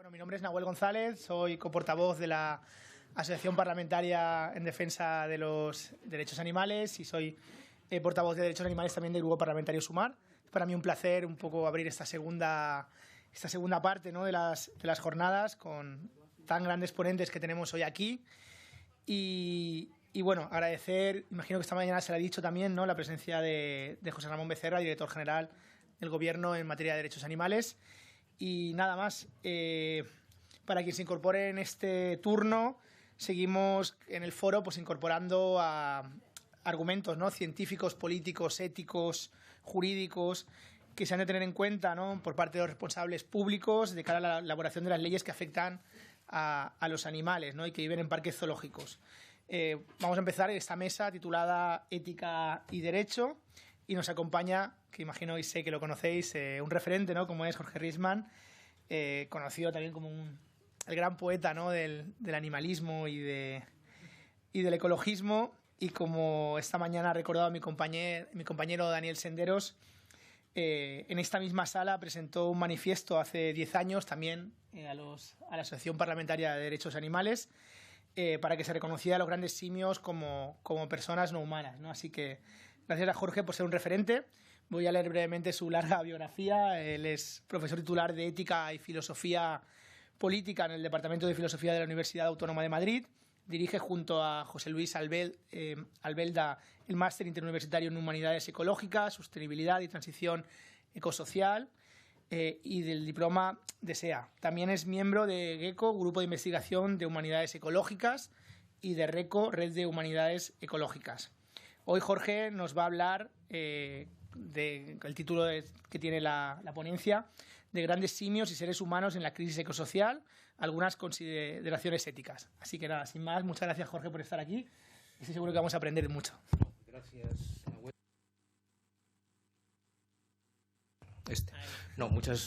Bueno, mi nombre es Nahuel González, soy coportavoz de la Asociación Parlamentaria en Defensa de los Derechos Animales y soy portavoz de Derechos Animales también del Grupo Parlamentario Sumar. Es para mí un placer un poco abrir esta segunda parte, ¿no?, de las jornadas con tan grandes ponentes que tenemos hoy aquí. Y bueno, agradecer, imagino que esta mañana se le ha dicho también, ¿no?, la presencia de José Ramón Becerra, director general del Gobierno en materia de derechos animales. Y nada más, para quien se incorpore en este turno, seguimos en el foro pues incorporando a argumentos, ¿no?, científicos, políticos, éticos, jurídicos, que se han de tener en cuenta, ¿no?, por parte de los responsables públicos de cara a la elaboración de las leyes que afectan a los animales, ¿no?, y que viven en parques zoológicos. Vamos a empezar esta mesa titulada Ética y Derecho, y nos acompaña, que imagino y sé que lo conocéis, un referente, ¿no?, como es Jorge Riesman, conocido también como el gran poeta, ¿no?, del animalismo y del ecologismo, y como esta mañana ha recordado mi compañero Daniel Senderos, en esta misma sala presentó un manifiesto hace 10 años también a la Asociación Parlamentaria de Derechos Animales, para que se reconociera a los grandes simios como personas no humanas, ¿no? Así que gracias a Jorge por ser un referente. Voy a leer brevemente su larga biografía. Él es profesor titular de Ética y Filosofía Política en el Departamento de Filosofía de la Universidad Autónoma de Madrid. Dirige junto a José Luis Albelda el Máster Interuniversitario en Humanidades Ecológicas, Sostenibilidad y Transición Ecosocial, y del diploma de SEA. También es miembro de GECO, Grupo de Investigación de Humanidades Ecológicas, y de RECO, Red de Humanidades Ecológicas. Hoy Jorge nos va a hablar del título que tiene la ponencia, de grandes simios y seres humanos en la crisis ecosocial, algunas consideraciones éticas. Así que nada, sin más, muchas gracias Jorge por estar aquí. Estoy seguro que vamos a aprender mucho. Gracias, Nahuel.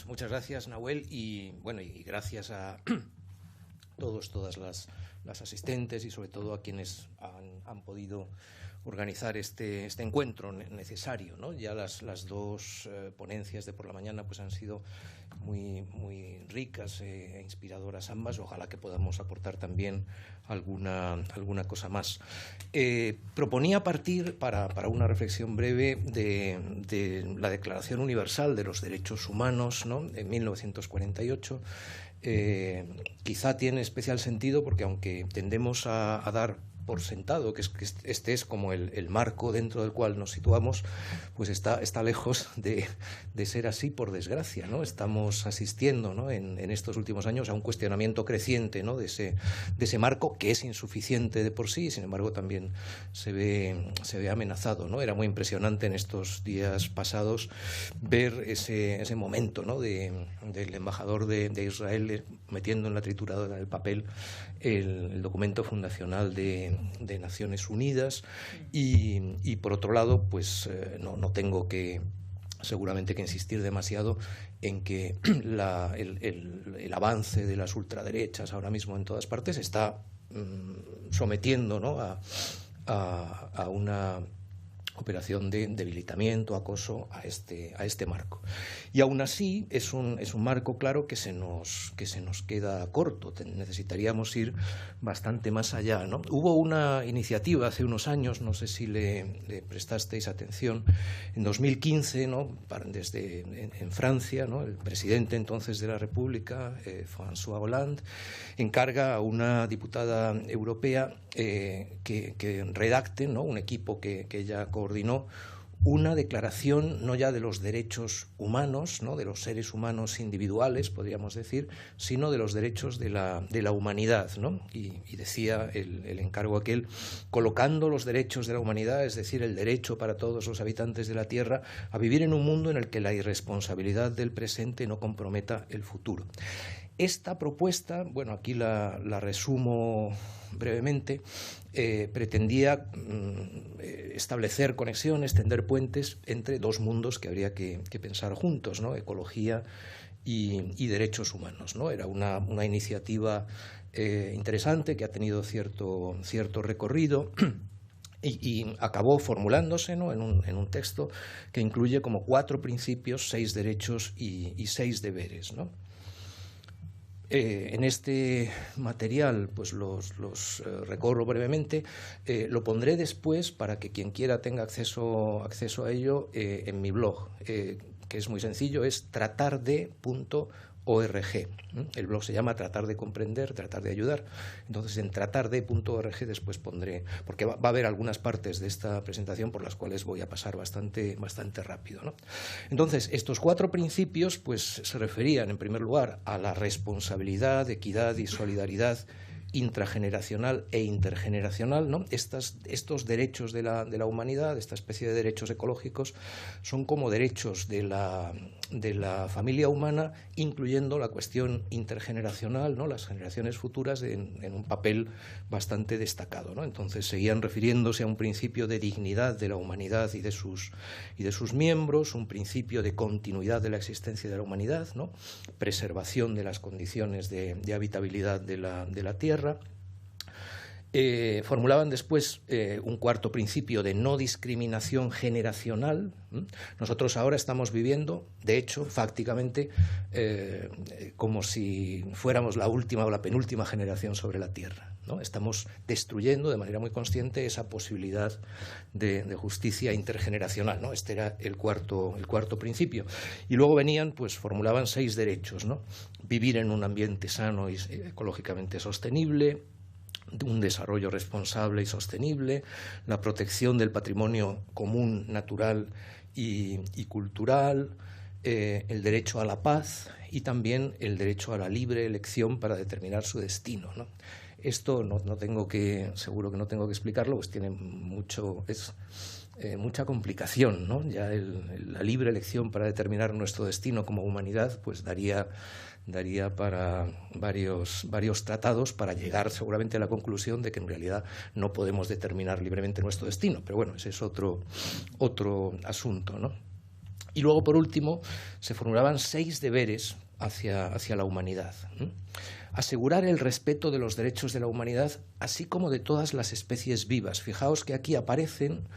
Muchas gracias, Nahuel, y bueno, y gracias a todas las asistentes y sobre todo a quienes han podido organizar este encuentro necesario, ¿no? Ya las dos ponencias de por la mañana pues han sido muy ricas e inspiradoras ambas. Ojalá que podamos aportar también alguna cosa más. Proponía partir para una reflexión breve de la Declaración Universal de los Derechos Humanos, ¿no?, en 1948. Quizá tiene especial sentido porque aunque tendemos a dar por sentado que este es como el marco dentro del cual nos situamos, pues está lejos de ser así, por desgracia, ¿no? Estamos asistiendo, ¿no?, en estos últimos años a un cuestionamiento creciente, ¿no?, de ese marco, que es insuficiente de por sí, y sin embargo también se ve amenazado, ¿no? Era muy impresionante en estos días pasados ver ese momento, ¿no?, del embajador de Israel metiendo en la trituradora del papel el documento fundacional de Naciones Unidas, y por otro lado pues no tengo seguramente que insistir demasiado en que el avance de las ultraderechas ahora mismo en todas partes está sometiendo, ¿no?, a una operación de debilitamiento, acoso a este marco. Y aún así es un marco, claro, que se nos queda corto. Necesitaríamos ir bastante más allá, ¿no? Hubo una iniciativa hace unos años, no sé si le prestasteis atención, en 2015, ¿no?, en Francia, ¿no?, el presidente entonces de la República, François Hollande, encarga a una diputada europea que redacte, ¿no?, un equipo que ella coordinó, una declaración no ya de los derechos humanos, ¿no?, de los seres humanos individuales, podríamos decir, sino de los derechos de la humanidad, ¿no? Y decía el encargo aquel, colocando los derechos de la humanidad, es decir, el derecho para todos los habitantes de la Tierra a vivir en un mundo en el que la irresponsabilidad del presente no comprometa el futuro. Esta propuesta, bueno, aquí la resumo brevemente, pretendía establecer conexiones, tender puentes entre dos mundos que habría que pensar juntos, ¿no?, ecología y derechos humanos, ¿no? Era una iniciativa interesante que ha tenido cierto recorrido y acabó formulándose, ¿no?, en un texto que incluye como 4 principios, 6 derechos y 6 deberes, ¿no? En este material pues los recorro brevemente, lo pondré después para que quien quiera tenga acceso a ello en mi blog, que es muy sencillo, es tratarde.org. El blog se llama Tratar de comprender, tratar de ayudar. Entonces en tratarde.org después pondré, porque va a haber algunas partes de esta presentación por las cuales voy a pasar bastante rápido, ¿no? Entonces estos 4 principios pues se referían en primer lugar a la responsabilidad, equidad y solidaridad intrageneracional e intergeneracional, ¿no? Estos derechos de la humanidad, esta especie de derechos ecológicos, son como derechos de la familia humana, incluyendo la cuestión intergeneracional, ¿no? Las generaciones futuras en un papel bastante destacado, ¿no? Entonces seguían refiriéndose a un principio de dignidad de la humanidad y de sus miembros, un principio de continuidad de la existencia de la humanidad, ¿no? Preservación de las condiciones de habitabilidad de la Tierra. Formulaban después un cuarto principio de no discriminación generacional. Nosotros ahora estamos viviendo, de hecho, fácticamente, como si fuéramos la última o la penúltima generación sobre la Tierra, ¿no? Estamos destruyendo de manera muy consciente esa posibilidad de justicia intergeneracional, ¿no? Este era el cuarto principio. Y luego venían, pues formulaban 6 derechos, ¿no? Vivir en un ambiente sano y ecológicamente sostenible, un desarrollo responsable y sostenible, la protección del patrimonio común, natural y cultural, el derecho a la paz y también el derecho a la libre elección para determinar su destino, ¿no? Esto seguro que no tengo que explicarlo, pues tiene mucha complicación, ¿no? Ya la libre elección para determinar nuestro destino como humanidad pues daría para varios tratados para llegar seguramente a la conclusión de que en realidad no podemos determinar libremente nuestro destino. Pero bueno, ese es otro asunto, ¿no? Y luego, por último, se formulaban 6 deberes hacia la humanidad. Asegurar el respeto de los derechos de la humanidad, así como de todas las especies vivas. Fijaos que aquí aparecen,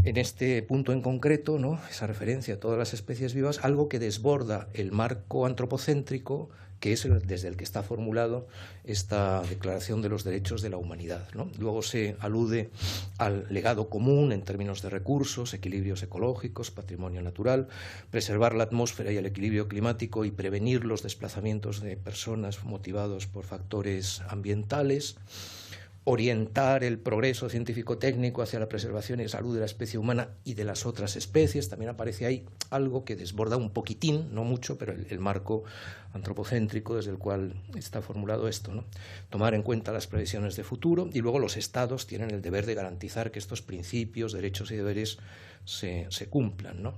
en este punto en concreto, ¿no?, esa referencia a todas las especies vivas, algo que desborda el marco antropocéntrico, que es desde el que está formulado esta Declaración de los Derechos de la Humanidad, ¿no? Luego se alude al legado común en términos de recursos, equilibrios ecológicos, patrimonio natural, preservar la atmósfera y el equilibrio climático y prevenir los desplazamientos de personas motivados por factores ambientales, orientar el progreso científico-técnico hacia la preservación y salud de la especie humana y de las otras especies. También aparece ahí algo que desborda un poquitín, no mucho, pero el marco antropocéntrico desde el cual está formulado esto, ¿no? Tomar en cuenta las previsiones de futuro, y luego los Estados tienen el deber de garantizar que estos principios, derechos y deberes se cumplan, ¿no?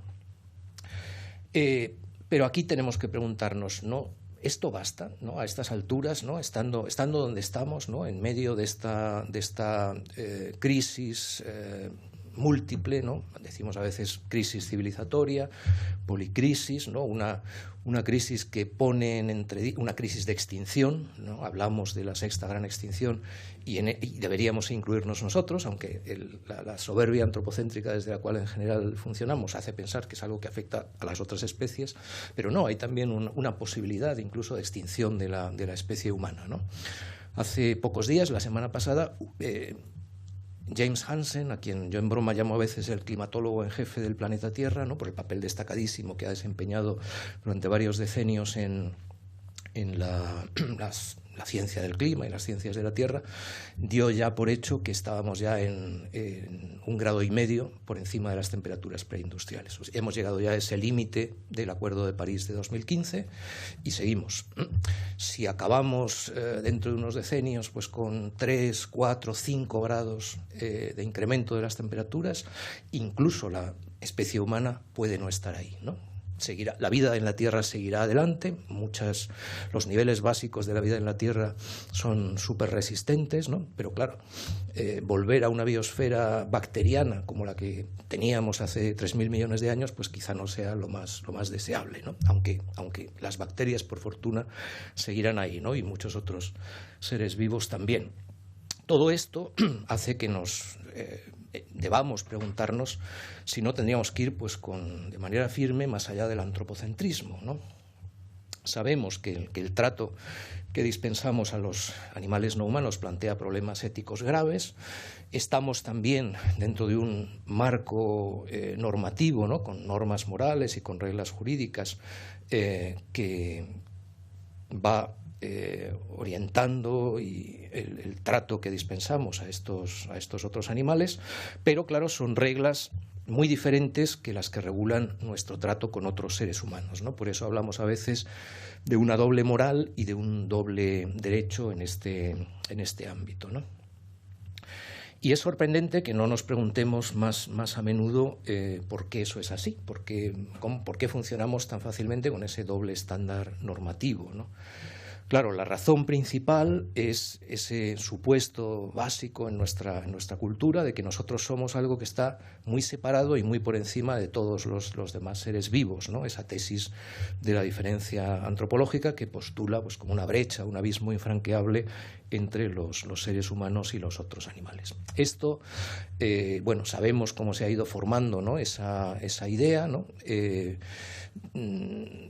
Pero aquí tenemos que preguntarnos, ¿no?, ¿esto basta, ¿no?, a estas alturas, ¿no?, estando donde estamos, ¿no?, en medio de esta crisis múltiple, ¿no? Decimos a veces crisis civilizatoria, policrisis, ¿no?, una crisis que pone una crisis de extinción, ¿no? Hablamos de la 6ª gran extinción y deberíamos incluirnos nosotros, aunque la soberbia antropocéntrica desde la cual en general funcionamos hace pensar que es algo que afecta a las otras especies, pero no, hay también una posibilidad incluso de extinción de la especie humana, ¿no? Hace pocos días, la semana pasada, James Hansen, a quien yo en broma llamo a veces el climatólogo en jefe del planeta Tierra, ¿no?, por el papel destacadísimo que ha desempeñado durante varios decenios en la ciencia del clima y las ciencias de la Tierra, dio ya por hecho que estábamos ya en 1,5 grados por encima de las temperaturas preindustriales. O sea, hemos llegado ya a ese límite del Acuerdo de París de 2015 y seguimos. Si acabamos dentro de unos decenios pues con 3, 4, 5 grados de incremento de las temperaturas, incluso la especie humana puede no estar ahí, ¿no? La vida en la Tierra seguirá adelante, los niveles básicos de la vida en la Tierra son súper resistentes, ¿no? Pero claro, volver a una biosfera bacteriana como la que teníamos hace 3.000 millones de años, pues quizá no sea lo más deseable, ¿no? Aunque las bacterias, por fortuna, seguirán ahí, ¿no?, y muchos otros seres vivos también. Todo esto hace que nos debamos preguntarnos si no tendríamos que ir pues de manera firme más allá del antropocentrismo, ¿no? Sabemos que el trato que dispensamos a los animales no humanos plantea problemas éticos graves. Estamos también dentro de un marco normativo, ¿no?, con normas morales y con reglas jurídicas que va orientando el trato que dispensamos a estos otros animales, pero claro, son reglas muy diferentes que las que regulan nuestro trato con otros seres humanos, ¿no? Por eso hablamos a veces de una doble moral y de un doble derecho en este ámbito, ¿no? Y es sorprendente que no nos preguntemos más a menudo por qué eso es así, por qué funcionamos tan fácilmente con ese doble estándar normativo, ¿no? Claro, la razón principal es ese supuesto básico en nuestra cultura de que nosotros somos algo que está muy separado y muy por encima de todos los demás seres vivos, ¿no? Esa tesis de la diferencia antropológica que postula pues, como una brecha, un abismo infranqueable entre los seres humanos y los otros animales. Esto, bueno, sabemos cómo se ha ido formando, ¿no?, esa idea, ¿no?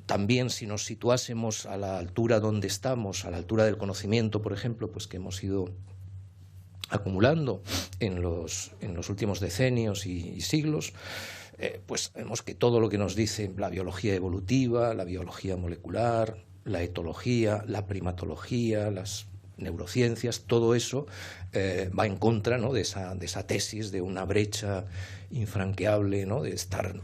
También si nos situásemos a la altura donde estamos, a la altura del conocimiento, por ejemplo, pues que hemos ido acumulando en los últimos decenios y siglos, pues vemos que todo lo que nos dice la biología evolutiva, la biología molecular, la etología, la primatología, las neurociencias, todo eso va en contra, ¿no?, de esa tesis de una brecha infranqueable, ¿no?, de estar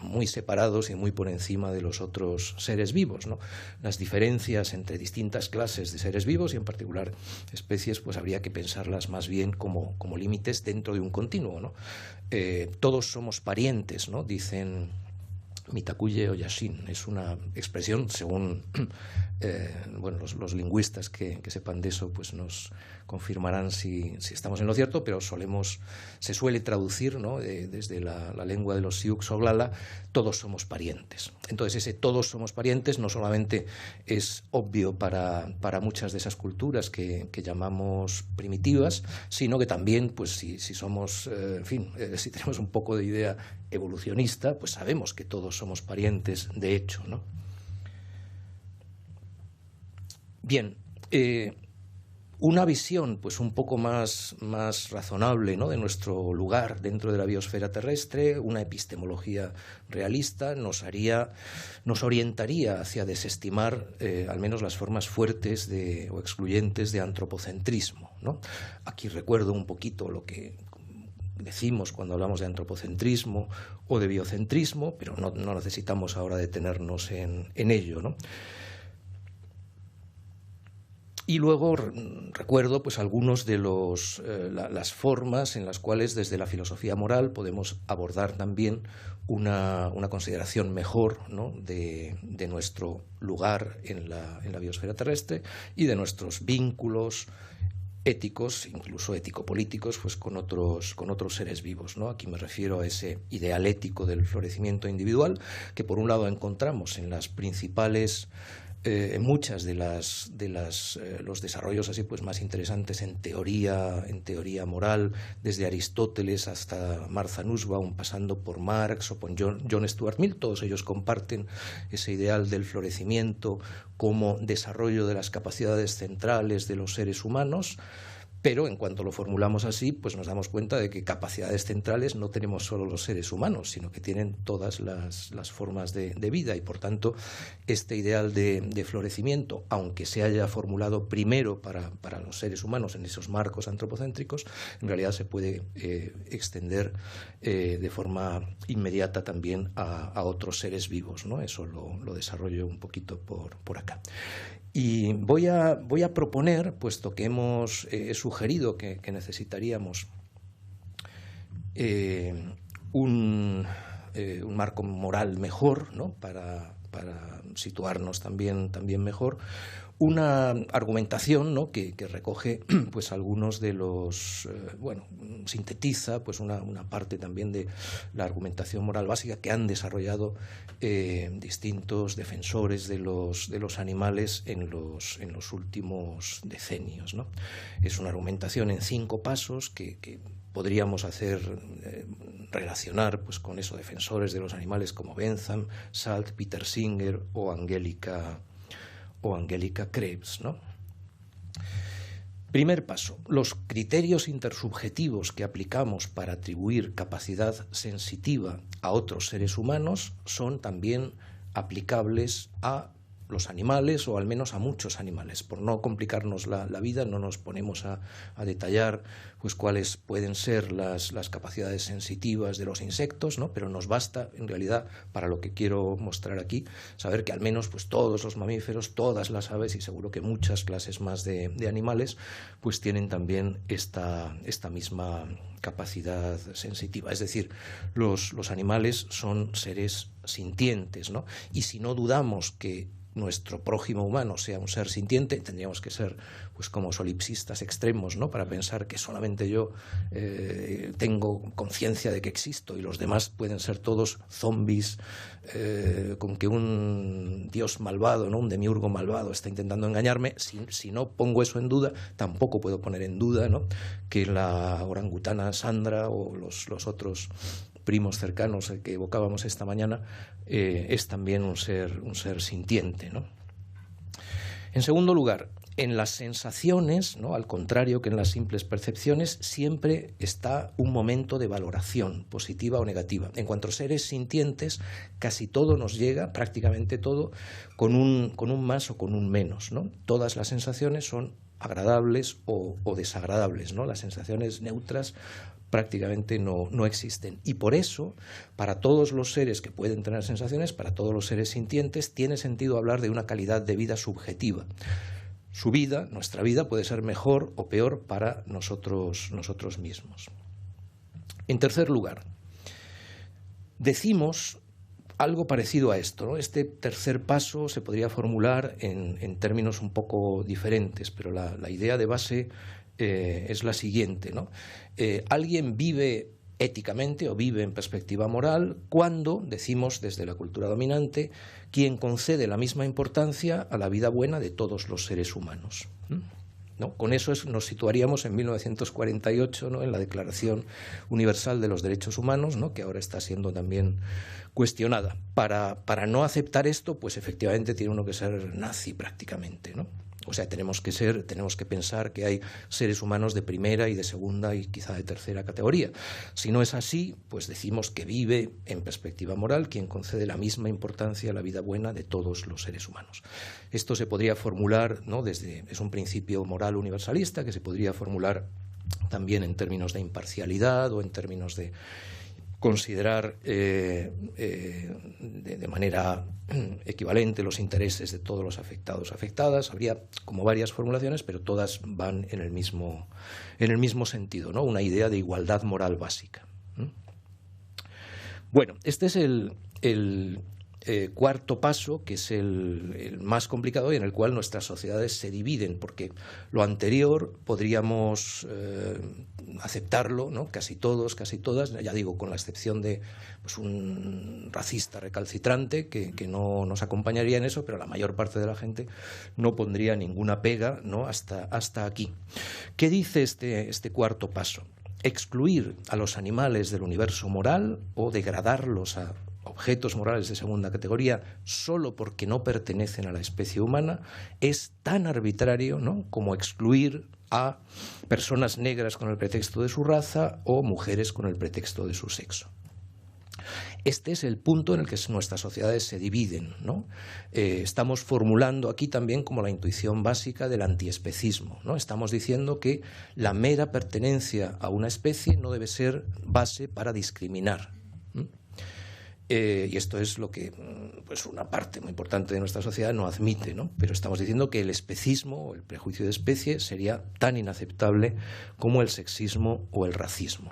muy separados y muy por encima de los otros seres vivos, ¿no? Las diferencias entre distintas clases de seres vivos y en particular especies, pues habría que pensarlas más bien como límites dentro de un continuo, ¿no? Todos somos parientes, ¿no?, dicen Mitakuye Oyashin. Es una expresión, según bueno, los lingüistas que sepan de eso, pues nos confirmarán si estamos en lo cierto, pero se suele traducir, ¿no?, desde la lengua de los Sioux Oglala, todos somos parientes. Entonces ese todos somos parientes no solamente es obvio para muchas de esas culturas que llamamos primitivas, sino que también, pues si somos, en fin, si tenemos un poco de idea evolucionista, pues sabemos que todos somos parientes de hecho, ¿no? Bien, una visión pues un poco más razonable, ¿no?, de nuestro lugar dentro de la biosfera terrestre, una epistemología realista, nos orientaría hacia desestimar al menos las formas fuertes o excluyentes de antropocentrismo, ¿no? Aquí recuerdo un poquito lo que decimos cuando hablamos de antropocentrismo o de biocentrismo, pero no necesitamos ahora detenernos en ello, ¿no? Y luego recuerdo pues algunos de las formas en las cuales desde la filosofía moral podemos abordar también una consideración mejor, ¿no?, de nuestro lugar en la biosfera terrestre y de nuestros vínculos éticos, incluso ético-políticos, pues con otros seres vivos, ¿no? Aquí me refiero a ese ideal ético del florecimiento individual que por un lado encontramos en las principales muchas de los desarrollos así pues más interesantes en teoría moral, desde Aristóteles hasta Martha Nussbaum, pasando por Marx o por John Stuart Mill. Todos ellos comparten ese ideal del florecimiento como desarrollo de las capacidades centrales de los seres humanos. Pero en cuanto lo formulamos así, pues nos damos cuenta de que capacidades centrales no tenemos solo los seres humanos, sino que tienen todas las formas de vida y, por tanto, este ideal de florecimiento, aunque se haya formulado primero para los seres humanos en esos marcos antropocéntricos, en realidad se puede extender de forma inmediata también a otros seres vivos, ¿no? Eso lo desarrollo un poquito por acá. Y voy a proponer, puesto que he sugerido que necesitaríamos un marco moral mejor, ¿no?, para situarnos también mejor, una argumentación, ¿no?, que recoge pues algunos de los bueno, sintetiza pues una parte también de la argumentación moral básica que han desarrollado distintos defensores de los animales en los últimos decenios, ¿no? Es una argumentación en 5 pasos que podríamos relacionar pues con eso, defensores de los animales como Bentham, Salt, Peter Singer o Angélica o Angélica Krebs, ¿no? Primer paso, los criterios intersubjetivos que aplicamos para atribuir capacidad sensitiva a otros seres humanos son también aplicables a los animales, o al menos a muchos animales. Por no complicarnos la vida, no nos ponemos a detallar pues cuáles pueden ser las capacidades sensitivas de los insectos, ¿no? Pero nos basta, en realidad, para lo que quiero mostrar aquí, saber que al menos pues todos los mamíferos, todas las aves y seguro que muchas clases más de animales, pues tienen también esta misma capacidad sensitiva. Es decir, los animales son seres sintientes, ¿no? Y si no dudamos que nuestro prójimo humano sea un ser sintiente, tendríamos que ser pues como solipsistas extremos, ¿no? Para pensar que solamente yo tengo conciencia de que existo y los demás pueden ser todos zombies, con que un dios malvado, ¿no? Un demiurgo malvado está intentando engañarme. Si no pongo eso en duda, tampoco puedo poner en duda, ¿no? Que la orangutana Sandra o los otros primos cercanos que evocábamos esta mañana, es también un ser sintiente, ¿no? En segundo lugar, en las sensaciones, ¿no? Al contrario que en las simples percepciones, siempre está un momento de valoración, positiva o negativa. En cuanto a seres sintientes, casi todo nos llega, prácticamente todo, con un más o con un menos, ¿no? Todas las sensaciones son agradables o desagradables, ¿no? Las sensaciones neutras prácticamente no existen. Y por eso, para todos los seres que pueden tener sensaciones, para todos los seres sintientes, tiene sentido hablar de una calidad de vida subjetiva. Su vida, nuestra vida, puede ser mejor o peor para nosotros mismos. En tercer lugar, decimos algo parecido a esto, ¿no? Este tercer paso se podría formular en términos un poco diferentes, pero la idea de base es la siguiente, ¿no? Alguien vive éticamente o vive en perspectiva moral cuando, decimos desde la cultura dominante, quien concede la misma importancia a la vida buena de todos los seres humanos, ¿no? Con eso nos situaríamos en 1948, ¿no? En la Declaración Universal de los Derechos Humanos, ¿no? Que ahora está siendo también cuestionada. Para no aceptar esto, pues efectivamente tiene uno que ser nazi prácticamente, ¿no? O sea, tenemos que pensar que hay seres humanos de primera y de segunda y quizá de tercera categoría. Si no es así, pues decimos que vive en perspectiva moral quien concede la misma importancia a la vida buena de todos los seres humanos. Esto se podría formular, ¿no? Es un principio moral universalista que se podría formular también en términos de imparcialidad o en términos de considerar de manera equivalente los intereses de todos los afectados, afectadas. Habría como varias formulaciones, pero todas van en el mismo sentido, ¿no? Una idea de igualdad moral básica. Bueno, este es el cuarto paso, que es el más complicado y en el cual nuestras sociedades se dividen, porque lo anterior podríamos aceptarlo, ¿no? Casi todos, casi todas, ya digo, con la excepción de pues, un racista recalcitrante que no nos acompañaría en eso, pero la mayor parte de la gente no pondría ninguna pega, ¿no? hasta aquí. ¿Qué dice este cuarto paso? Excluir a los animales del universo moral o degradarlos a objetos morales de segunda categoría solo porque no pertenecen a la especie humana es tan arbitrario, ¿no? Como excluir a personas negras con el pretexto de su raza o mujeres con el pretexto de su sexo. Este es el punto en el que nuestras sociedades se dividen, ¿no? Estamos formulando aquí también como la intuición básica del antiespecismo, ¿no? Estamos diciendo que la mera pertenencia a una especie no debe ser base para discriminar. Y esto es lo que pues una parte muy importante de nuestra sociedad no admite, ¿no? Pero estamos diciendo que el especismo o el prejuicio de especie sería tan inaceptable como el sexismo o el racismo.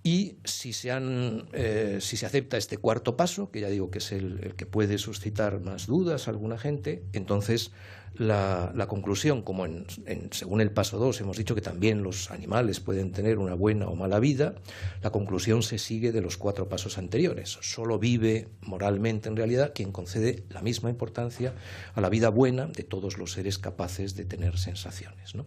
Y si se acepta este cuarto paso, que ya digo que es el que puede suscitar más dudas a alguna gente, entonces la conclusión, como según el paso 2 hemos dicho que también los animales pueden tener una buena o mala vida, la conclusión se sigue de los 4 pasos anteriores. Solo vive moralmente en realidad quien concede la misma importancia a la vida buena de todos los seres capaces de tener sensaciones, ¿no?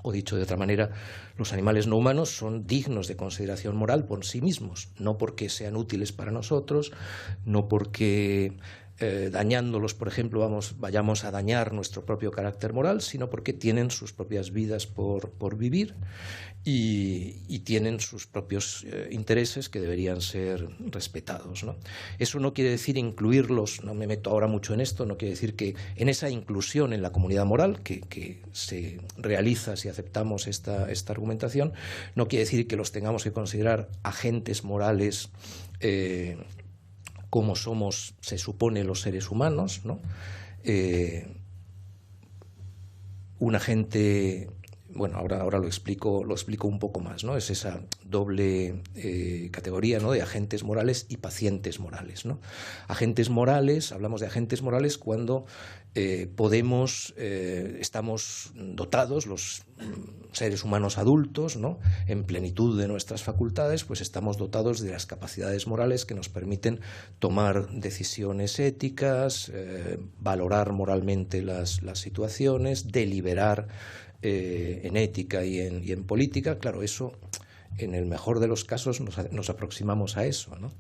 O dicho de otra manera, los animales no humanos son dignos de consideración moral por sí mismos, no porque sean útiles para nosotros, no porque dañándolos, por ejemplo, vayamos a dañar nuestro propio carácter moral, sino porque tienen sus propias vidas por vivir y tienen sus propios intereses que deberían ser respetados, ¿no? Eso no quiere decir incluirlos, no me meto ahora mucho en esto, no quiere decir que en esa inclusión en la comunidad moral que se realiza si aceptamos esta argumentación, no quiere decir que los tengamos que considerar agentes morales como somos, se supone, los seres humanos, ¿no? Un agente, bueno, ahora lo explico un poco más, ¿no? Es esa doble categoría, ¿no? De agentes morales y pacientes morales, ¿no? Agentes morales, hablamos de agentes morales cuando estamos dotados, los seres humanos adultos, ¿no? En plenitud de nuestras facultades, pues estamos dotados de las capacidades morales que nos permiten tomar decisiones éticas, valorar moralmente las situaciones, deliberar en ética y en política. Claro, eso, en el mejor de los casos, nos aproximamos a eso, ¿no?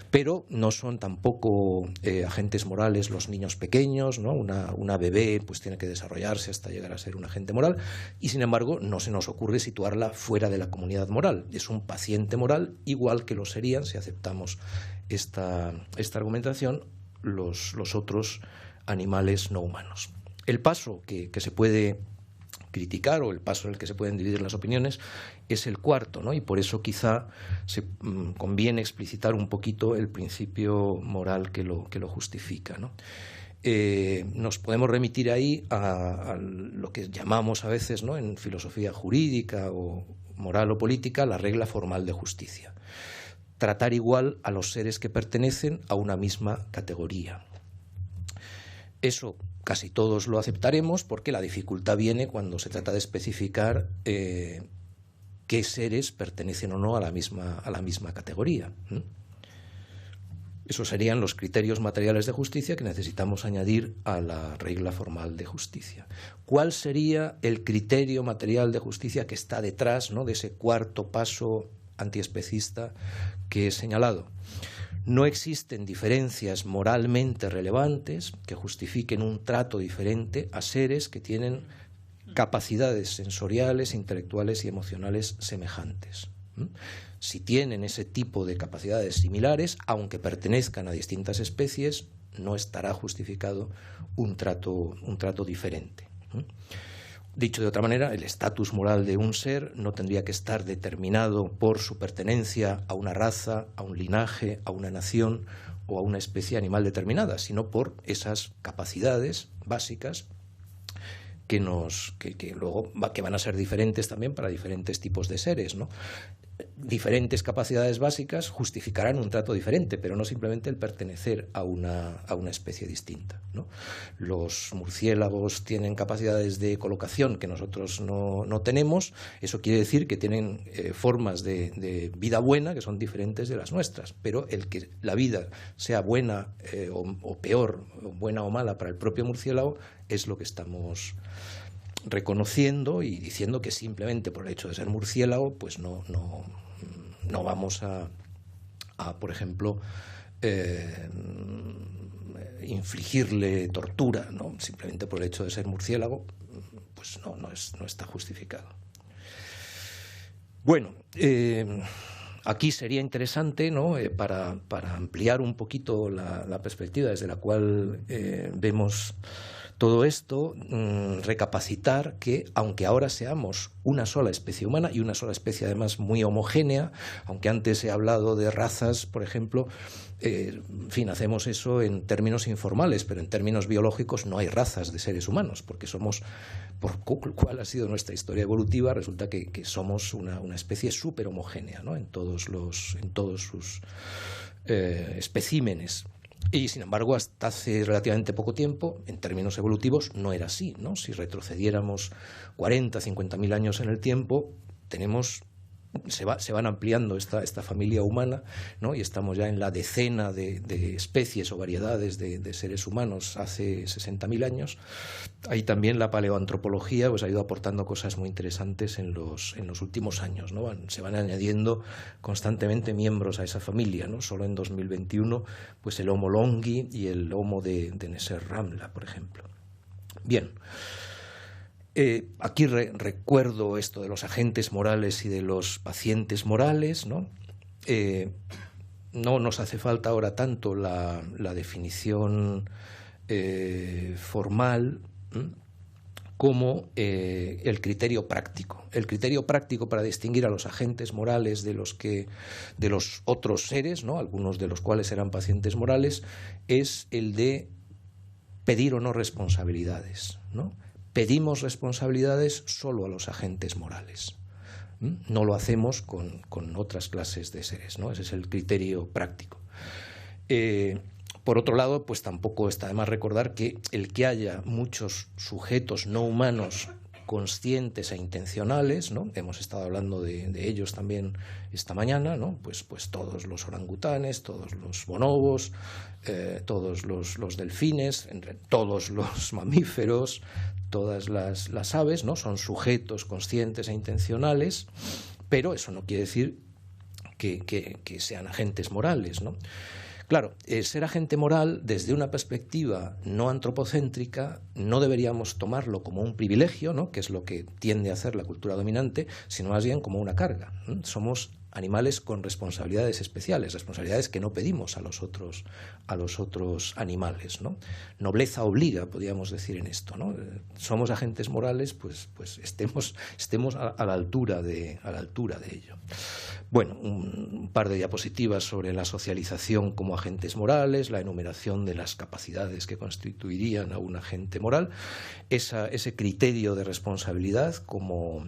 Pero no son tampoco agentes morales los niños pequeños, ¿no? Una bebé pues tiene que desarrollarse hasta llegar a ser un agente moral y, sin embargo, no se nos ocurre situarla fuera de la comunidad moral. Es un paciente moral, igual que lo serían, si aceptamos esta argumentación, los otros animales no humanos. El paso que se puede criticar, o el paso en el que se pueden dividir las opiniones, es el cuarto, ¿no? Y por eso quizá conviene explicitar un poquito el principio moral que lo justifica, ¿no? Nos podemos remitir ahí a lo que llamamos a veces, ¿no?, en filosofía jurídica o moral o política, la regla formal de justicia. Tratar igual a los seres que pertenecen a una misma categoría. Eso casi todos lo aceptaremos, porque la dificultad viene cuando se trata de especificar qué seres pertenecen o no a la misma categoría. Esos serían los criterios materiales de justicia que necesitamos añadir a la regla formal de justicia. ¿Cuál sería el criterio material de justicia que está detrás, ¿no?, de ese cuarto paso antiespecista que he señalado? No existen diferencias moralmente relevantes que justifiquen un trato diferente a seres que tienen capacidades sensoriales, intelectuales y emocionales semejantes. Si tienen ese tipo de capacidades similares, aunque pertenezcan a distintas especies, no estará justificado un trato diferente. Dicho de otra manera, el estatus moral de un ser no tendría que estar determinado por su pertenencia a una raza, a un linaje, a una nación o a una especie animal determinada, sino por esas capacidades básicas que luego van a ser diferentes también para diferentes tipos de seres, ¿no? Diferentes capacidades básicas justificarán un trato diferente, pero no simplemente el pertenecer a una especie distinta, ¿no? Los murciélagos tienen capacidades de colocación que nosotros no tenemos. Eso quiere decir que tienen formas de vida buena que son diferentes de las nuestras, pero el que la vida sea buena o peor, buena o mala para el propio murciélago, es lo que estamos reconociendo y diciendo que simplemente por el hecho de ser murciélago pues no vamos a por ejemplo, infligirle tortura, ¿no? Simplemente por el hecho de ser murciélago, pues no está justificado. Bueno, aquí sería interesante, ¿no?, para ampliar un poquito la perspectiva desde la cual vemos todo esto, recapacitar que, aunque ahora seamos una sola especie humana y una sola especie además muy homogénea, aunque antes he hablado de razas, por ejemplo, en fin, hacemos eso en términos informales, pero en términos biológicos no hay razas de seres humanos, porque somos, por cuál ha sido nuestra historia evolutiva, resulta que somos una especie súper homogénea, ¿no?, en todos sus especímenes. Y, sin embargo, hasta hace relativamente poco tiempo, en términos evolutivos, no era así, ¿no? Si retrocediéramos 40, 50.000 años en el tiempo, tenemos se van ampliando esta familia humana, ¿no? Y estamos ya en la decena de especies o variedades de seres humanos hace 60.000 años. Ahí también la paleoantropología pues ha ido aportando cosas muy interesantes en los últimos años, ¿no? Se van añadiendo constantemente miembros a esa familia, ¿no? Solo en 2021 pues el Homo longi y el Homo de Neser Ramla, por ejemplo. Bien. Aquí recuerdo esto de los agentes morales y de los pacientes morales, ¿no? No nos hace falta ahora tanto la definición formal como el criterio práctico. El criterio práctico para distinguir a los agentes morales de los otros seres, ¿no? Algunos de los cuales eran pacientes morales, es el de pedir o no responsabilidades, ¿no? Pedimos responsabilidades solo a los agentes morales. No lo hacemos con otras clases de seres, ¿no? Ese es el criterio práctico. Por otro lado, pues tampoco está de más recordar que el que haya muchos sujetos no humanos conscientes e intencionales, ¿no? Hemos estado hablando de ellos también esta mañana, ¿no? Pues todos los orangutanes, todos los bonobos, todos los delfines, todos los mamíferos, todas las aves, ¿no? Son sujetos conscientes e intencionales, pero eso no quiere decir que sean agentes morales, ¿no? Claro, ser agente moral desde una perspectiva no antropocéntrica no deberíamos tomarlo como un privilegio, ¿no? Que es lo que tiende a hacer la cultura dominante, sino más bien como una carga. Somos animales con responsabilidades especiales, responsabilidades que no pedimos a los otros animales, ¿no? Nobleza obliga, podríamos decir en esto, ¿no? Somos agentes morales, pues estemos a la altura de ello. Bueno, un par de diapositivas sobre la socialización como agentes morales, la enumeración de las capacidades que constituirían a un agente moral, ese criterio de responsabilidad como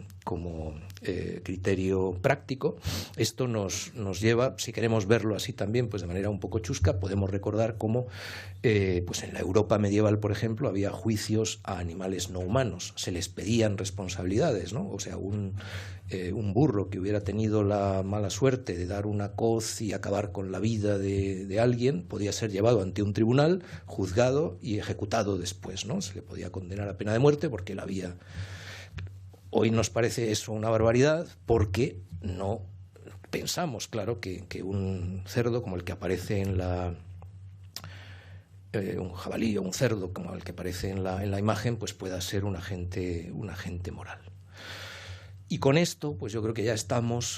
criterio práctico. Esto nos lleva, si queremos verlo así también, pues de manera un poco chusca, podemos recordar cómo pues en la Europa medieval, por ejemplo, había juicios a animales no humanos, se les pedían responsabilidades, ¿no? O sea, un burro que hubiera tenido la mala suerte de dar una coz y acabar con la vida de alguien podía ser llevado ante un tribunal, juzgado y ejecutado después, ¿no? Se le podía condenar a pena de muerte porque él había... Hoy nos parece eso una barbaridad porque no pensamos, claro, que un cerdo como el que aparece en un jabalí o un cerdo como el que aparece en la imagen, pues pueda ser un agente moral. Y con esto, pues yo creo que ya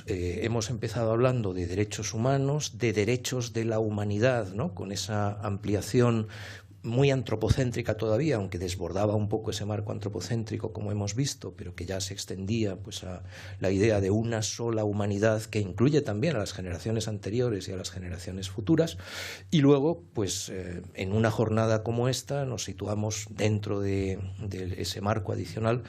hemos empezado hablando de derechos humanos, de derechos de la humanidad, ¿no? Con esa ampliación muy antropocéntrica todavía, aunque desbordaba un poco ese marco antropocéntrico, como hemos visto, pero que ya se extendía pues a la idea de una sola humanidad que incluye también a las generaciones anteriores y a las generaciones futuras. Y luego, pues en una jornada como esta nos situamos dentro de ese marco adicional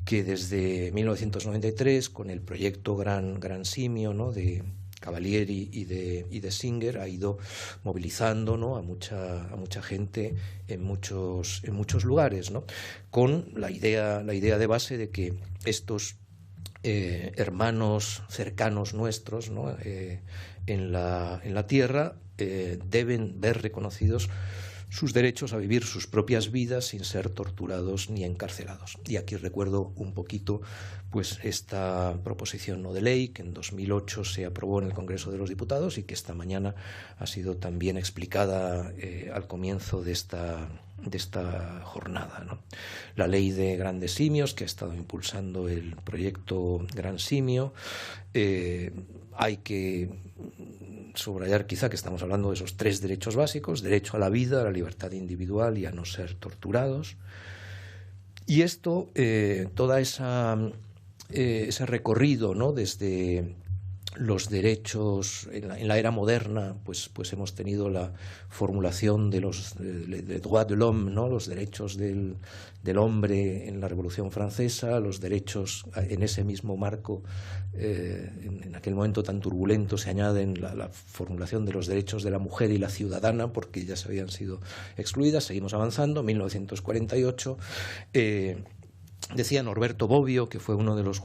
que desde 1993, con el proyecto Gran Simio, ¿no? de Cavalieri y de Singer, ha ido movilizando, ¿no? a mucha gente en muchos lugares, ¿no? Con la idea de base de que estos hermanos cercanos nuestros, ¿no? en la Tierra deben ver reconocidos sus derechos a vivir sus propias vidas sin ser torturados ni encarcelados. Y aquí recuerdo un poquito pues esta proposición no de ley que en 2008 se aprobó en el Congreso de los Diputados y que esta mañana ha sido también explicada al comienzo de esta jornada, ¿no? La ley de grandes simios, que ha estado impulsando el proyecto Gran Simio. Hay que subrayar quizá que estamos hablando de esos tres derechos básicos: derecho a la vida, a la libertad individual y a no ser torturados. Y esto, toda ese recorrido, ¿no? Desde los derechos en la era moderna, pues hemos tenido la formulación de los droits de l'homme, ¿no? Los derechos del hombre en la Revolución Francesa, los derechos en ese mismo marco, en aquel momento tan turbulento, se añaden la formulación de los derechos de la mujer y la ciudadana, porque ellas habían sido excluidas. Seguimos avanzando, 1948. Decía Norberto Bobbio, que fue uno de los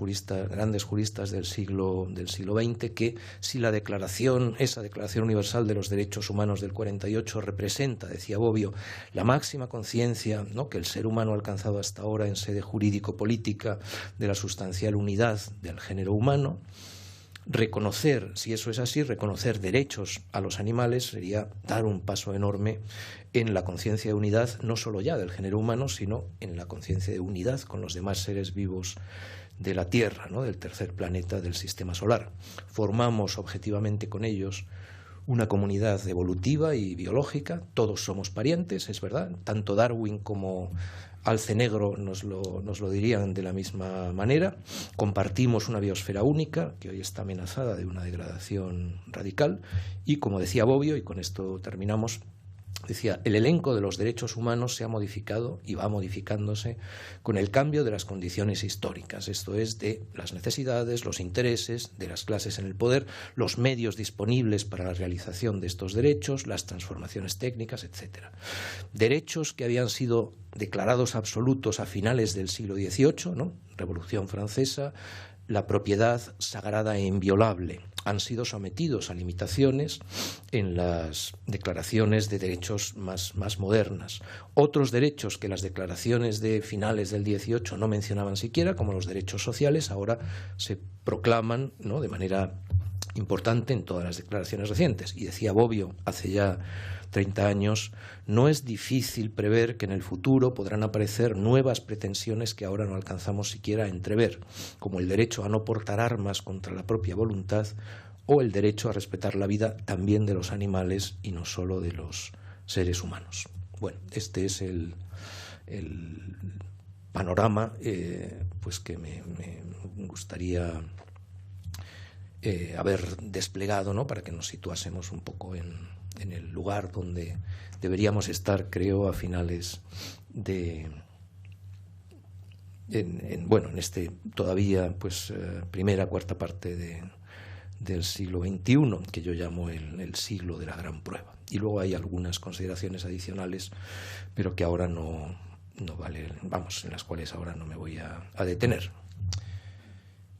grandes juristas del siglo XX, que si esa Declaración Universal de los Derechos Humanos del 48 representa, decía Bobbio, la máxima conciencia, ¿no?, que el ser humano ha alcanzado hasta ahora en sede jurídico-política de la sustancial unidad del género humano, reconocer, si eso es así, reconocer derechos a los animales sería dar un paso enorme en la conciencia de unidad, no solo ya del género humano, sino en la conciencia de unidad con los demás seres vivos de la Tierra, ¿no?, del tercer planeta del sistema solar. Formamos objetivamente con ellos una comunidad evolutiva y biológica, todos somos parientes, es verdad, tanto Darwin como Alce Negro nos lo dirían de la misma manera. Compartimos una biosfera única que hoy está amenazada de una degradación radical y, como decía Bobbio, y con esto terminamos, decía, el elenco de los derechos humanos se ha modificado y va modificándose con el cambio de las condiciones históricas, esto es, de las necesidades, los intereses de las clases en el poder, los medios disponibles para la realización de estos derechos, las transformaciones técnicas, etc. Derechos que habían sido declarados absolutos a finales del siglo XVIII, ¿no?, Revolución Francesa, la propiedad sagrada e inviolable, han sido sometidos a limitaciones en las declaraciones de derechos más modernas. Otros derechos que las declaraciones de finales del XVIII no mencionaban siquiera, como los derechos sociales, ahora se proclaman, ¿no?, de manera importante en todas las declaraciones recientes. Y decía Bobbio hace ya 30 años, no es difícil prever que en el futuro podrán aparecer nuevas pretensiones que ahora no alcanzamos siquiera a entrever, como el derecho a no portar armas contra la propia voluntad o el derecho a respetar la vida también de los animales y no solo de los seres humanos. Bueno, este es el panorama pues que me gustaría haber desplegado, ¿no?, para que nos situásemos un poco en el lugar donde deberíamos estar, creo, a finales en este todavía pues primera, cuarta parte del siglo XXI, que yo llamo el siglo de la gran prueba. Y luego hay algunas consideraciones adicionales, pero que ahora no vale, vamos, en las cuales ahora no me voy a detener.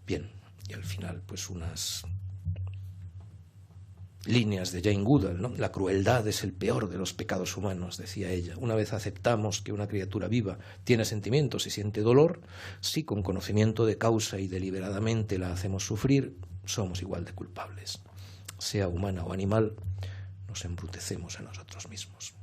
Bien, y al final pues unas líneas de Jane Goodall, ¿no? La crueldad es el peor de los pecados humanos, decía ella. Una vez aceptamos que una criatura viva tiene sentimientos y siente dolor, si con conocimiento de causa y deliberadamente la hacemos sufrir, somos igual de culpables. Sea humana o animal, nos embrutecemos a nosotros mismos.